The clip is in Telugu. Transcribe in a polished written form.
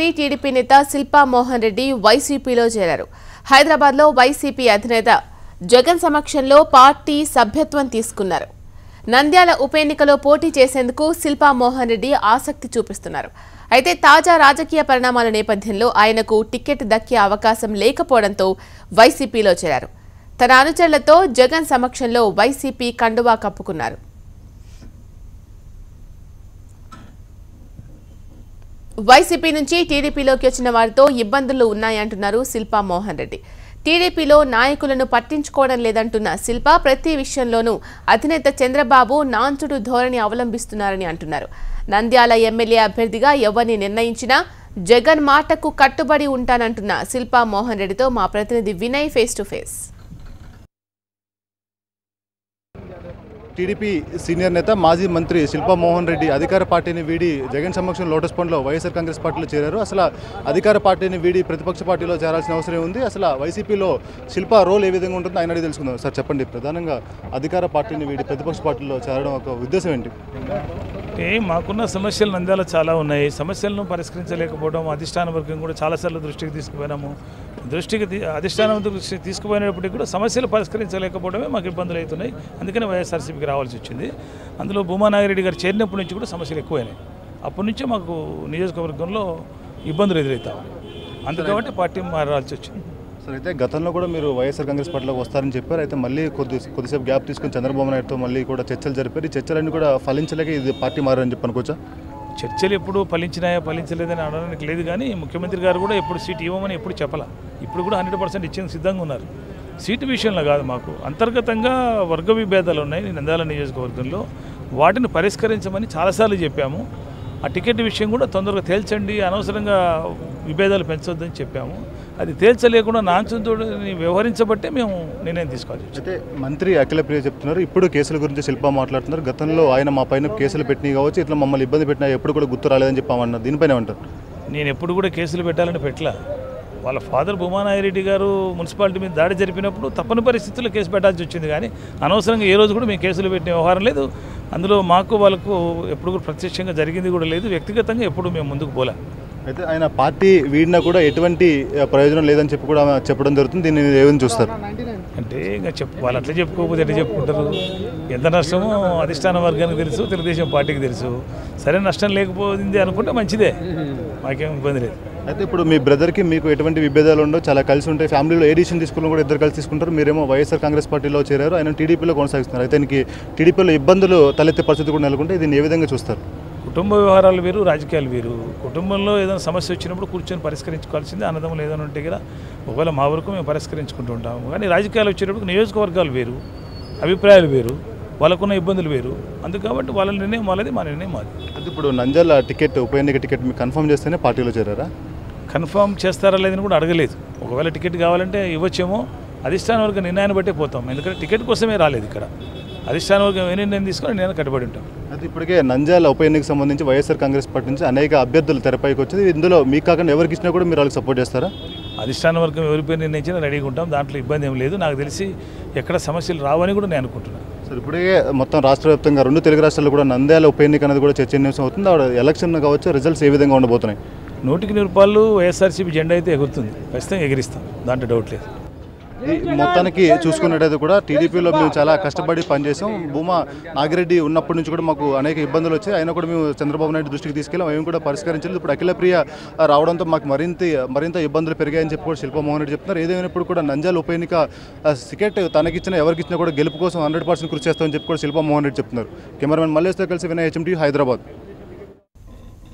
మంత్రి టీడీపీ నేత శిల్పా మోహన్ రెడ్డి వైసీపీలో చేరారు. హైదరాబాద్లో వైసీపీ అధినేత జగన్ సమక్షంలో పార్టీ సభ్యత్వం తీసుకున్నారు. నంద్యాల ఉప ఎన్నికలో పోటీ చేసేందుకు శిల్పా మోహన్ రెడ్డి ఆసక్తి చూపిస్తున్నారు. అయితే తాజా రాజకీయ పరిణామాల నేపథ్యంలో ఆయనకు టికెట్ దక్కే అవకాశం లేకపోవడంతో వైసీపీలో చేరారు. తన అనుచరులతో జగన్ సమక్షంలో వైసీపీ కండువా కప్పుకున్నారు. వైసీపీ నుంచి టీడీపీలోకి వచ్చిన వారితో ఇబ్బందులు ఉన్నాయంటున్నారు శిల్పా మోహన్ రెడ్డి. టీడీపీలో నాయకులను పట్టించుకోవడం లేదంటున్న శిల్పా ప్రతి విషయంలోనూ అధినేత చంద్రబాబు నాన్సుడు ధోరణి అవలంబిస్తున్నారని అంటున్నారు. నంద్యాల ఎమ్మెల్యే అభ్యర్థిగా ఎవరిని నిర్ణయించినా జగన్ మాటకు కట్టుబడి ఉంటానంటున్న శిల్పా మోహన్ రెడ్డితో మా ప్రతినిధి Vinay face to face. TDP senior నేత మాజీ మంత్రి శిల్పా మోహన్ రెడ్డి అధికార పార్టీని వీడి జగన్ సమక్షం లోటస్ పాండ్లో వైఎస్ఆర్ కాంగ్రెస్ పార్టీలో చేరారు. అసలు అధికార పార్టీని వీడి ప్రతిపక్ష పార్టీలో చేరాల్సిన అవసరం ఉంది. అసలు వైసీపీలో శిల్పా రోల్ ఏ విధంగా ఉంటుందో ఆయన తెలుసుకుందాం. సార్ చెప్పండి, ప్రధానంగా అధికార పార్టీని వీడి ప్రతిపక్ష పార్టీలో చేరడం ఒక ఉద్దేశం ఏంటి? మాకున్న సమస్యలు నంద్యాల చాలా ఉన్నాయి. సమస్యలను పరిష్కరించలేకపోవడం అధిష్టాన వర్గం కూడా చాలాసార్లు దృష్టికి తీసుకుపోయినాము. అధిష్టానం దృష్టికి తీసుకుపోయినప్పటికీ కూడా సమస్యలు పరిష్కరించలేకపోవడమే మాకు ఇబ్బందులు అవుతున్నాయి. అందుకని వైఎస్ఆర్సీపీకి రావాల్సి వచ్చింది. అందులో భూమా నాగిరెడ్డి గారు చేరినప్పటి నుంచి కూడా సమస్యలు ఎక్కువైనాయి. అప్పటి నుంచే మాకు నియోజకవర్గంలో ఇబ్బందులు ఎదురవుతాయి. అందుకని పార్టీ మారాల్సి వచ్చింది. సార్, అయితే గతంలో కూడా మీరు వైఎస్ఆర్ కాంగ్రెస్ పార్టీలోకి వస్తారని చెప్పారు. అయితే మళ్ళీ కొద్దిసేపు గ్యాప్ తీసుకుని చంద్రబాబు నాయుడుతో మళ్ళీ కూడా చర్చలు జరిపారు. ఈ చర్చలన్నీ కూడా ఫలించలేక ఇది పార్టీ మారని చెప్పి అనుకోవచ్చా? చర్చలు ఎప్పుడు ఫలించినాయా ఫలించలేదని అనడానికి లేదు. కానీ ముఖ్యమంత్రి గారు కూడా ఎప్పుడు సీటు ఇవ్వమని ఎప్పుడు చెప్పాల. ఇప్పుడు కూడా 100% ఇచ్చేందుకు సిద్ధంగా ఉన్నారు. సీటు విషయంలో కాదు, మాకు అంతర్గతంగా వర్గ విభేదాలు ఉన్నాయి నంద్యాల నియోజకవర్గంలో. వాటిని పరిష్కరించమని చాలాసార్లు చెప్పాము. ఆ టికెట్ విషయం కూడా తొందరగా తేల్చండి, అనవసరంగా విభేదాలు పెంచొద్దని చెప్పాము. అది తేల్చలేకుండా నాన్సుతో వ్యవహరించబట్టే మేము నిర్ణయం తీసుకోవాలి. అయితే మంత్రి అఖిలప్రియ చెప్తున్నారు, ఇప్పుడు కేసుల గురించి శిల్పా మాట్లాడుతున్నారు. గతంలో ఆయన మా పైన కేసులు పెట్టినవి కావచ్చు, ఇట్లా మమ్మల్ని ఇబ్బంది పెట్టినా ఎప్పుడు కూడా గుర్తు రాలేదని చెప్పామన్నారు. దీనిపైన ఏమంటారు? నేను ఎప్పుడు కూడా కేసులు పెట్టాలని పెట్టలా. వాళ్ళ ఫాదర్ భూమానాగిరెడ్డి గారు మున్సిపాలిటీ మీద దాడి జరిపినప్పుడు తప్పని పరిస్థితుల్లో కేసు పెట్టాల్సి వచ్చింది. కానీ అనవసరంగా ఏ రోజు కూడా మేము కేసులు పెట్టిన వ్యవహారం లేదు. అందులో మాకు వాళ్ళకు ఎప్పుడు కూడా ప్రత్యక్షంగా జరిగింది కూడా లేదు. వ్యక్తిగతంగా ఎప్పుడు మేము ముందుకు పోలే. అయితే ఆయన పార్టీ వీడినా కూడా ఎటువంటి ప్రయోజనం లేదని చెప్పి కూడా చెప్పడం జరుగుతుంది. దీన్ని ఏమని చూస్తారు? అంటే ఇంకా వాళ్ళు అట్లా చెప్పుకోకపోతే ఎట్లా చెప్పుకుంటారు? ఎంత నష్టమో అధిష్టాన వర్గానికి తెలుసు, తెలుగుదేశం పార్టీకి తెలుసు. సరే, నష్టం లేకపోయింది అనుకుంటే మంచిదే, మాకేం ఇబ్బంది లేదు. అయితే ఇప్పుడు మీ బ్రదర్కి మీకు ఎటువంటి విభేదాలు ఉండవు, చాలా కలిసి ఉంటాయి. ఫ్యామిలీలో ఏ డిసిషన్ తీసుకున్నా కూడా ఇద్దరు కలిసి తీసుకుంటారు. మీరేమో వైఎస్ఆర్ కాంగ్రెస్ పార్టీలో చేరారు, ఆయన టీడీపీలో కొనసాగిస్తున్నారు. అయితే ఆయనకి టీడీపీలో ఇబ్బందులు తలెత్తే పరిస్థితి కూడా నెలకొంటే దీన్ని ఏ విధంగా చూస్తారు? కుటుంబ వ్యవహారాలు వేరు, రాజకీయాలు వేరు. కుటుంబంలో ఏదైనా సమస్య వచ్చినప్పుడు కూర్చొని పరిష్కరించుకోవాల్సిందే. అన్నదమ్ములు ఏదైనా ఉంటే కదా ఒకవేళ మా వరకు మేము పరిష్కరించుకుంటూ ఉంటాము. కానీ రాజకీయాలు వచ్చేటప్పుడు నియోజకవర్గాలు వేరు, అభిప్రాయాలు వేరు, వాళ్ళకున్న ఇబ్బందులు వేరు. అందుకు కాబట్టి వాళ్ళ నిర్ణయం వాళ్ళది, మా నిర్ణయం మాది. అంటే ఇప్పుడు నంద్యాల టికెట్, ఉప ఎన్నిక టికెట్ మీకు కన్ఫర్మ్ చేస్తేనే పార్టీలో చేరారా? కన్ఫర్మ్ చేస్తారా లేదని కూడా అడగలేదు. ఒకవేళ టికెట్ కావాలంటే ఇవ్వచ్చేమో, అధిష్టాన వర్గ నిర్ణయాన్ని బట్టే పోతాం. ఎందుకంటే టికెట్ కోసమే రాలేదు ఇక్కడ. అధిష్టాన వర్గం ఏ నిర్ణయం తీసుకొని నేను కట్టుబడి ఉంటాను. అయితే ఇప్పటికే నంద్యాల ఉప ఎన్నికకు సంబంధించి వైఎస్ఆర్ కాంగ్రెస్ పార్టీ నుంచి అనేక అభ్యర్థులు తెరపైకి వచ్చింది. ఇందులో మీకు కాకుండా ఎవరికి ఇచ్చినా కూడా మీరు వాళ్ళకి సపోర్ట్ చేస్తారా? అధిష్టాన వర్గం ఎవరి పేరు నిర్ణయించినా రెడీగా ఉంటాం. దాంట్లో ఇబ్బంది ఏం లేదు. నాకు తెలిసి ఎక్కడ సమస్యలు రావని కూడా నేను అనుకుంటున్నాను. సార్, ఇప్పుడే మొత్తం రాష్ట్ర వ్యాప్తంగా 2 తెలుగు రాష్ట్రాల్లో కూడా నంద్యాల ఉప ఎన్నిక అనేది కూడా చర్చనీయాంశం అవుతుంది. ఎలక్షన్ కావచ్చు, రిజల్ట్స్ ఏ విధంగా ఉండబోతున్నాయి? 100% వైఎస్ఆర్సీపీ జెండా అయితే ఎగురుతుంది. ఖచ్చితంగా ఎగిరిస్తాం, దాంట్లో డౌట్ లేదు. మొత్తానికి చూసుకున్నట్టయితే కూడా టీడీపీలో మేము చాలా కష్టపడి పనిచేసాం. భూమా నాగిరెడ్డి ఉన్నప్పటి నుంచి కూడా మాకు అనేక ఇబ్బందులు వచ్చాయి. అయినా కూడా మేము చంద్రబాబు నాయుడు దృష్టికి తీసుకెళ్ళాం, మేము కూడా పరిష్కరించలేదు. ఇప్పుడు అఖిలప్రియ రావడంతో మాకు మరింత ఇబ్బందులు పెరిగాయని చెప్పి కూడా శిల్పా మోహన్ రెడ్డి చెప్తున్నారు. ఏదేమైనప్పుడు కూడా నంద్యాల ఉప ఎన్నిక టికెట్ తనకిచ్చినా ఎవరికిచ్చినా కూడా గెలుపు కోసం 100% కృషి చేస్తామని చెప్పి కూడా శిల్పా మోహన్ రెడ్డి చెప్తున్నారు. కెమెరామెన్ మల్లేష్తో కలిసి వినయ్, HMTV, హైదరాబాద్.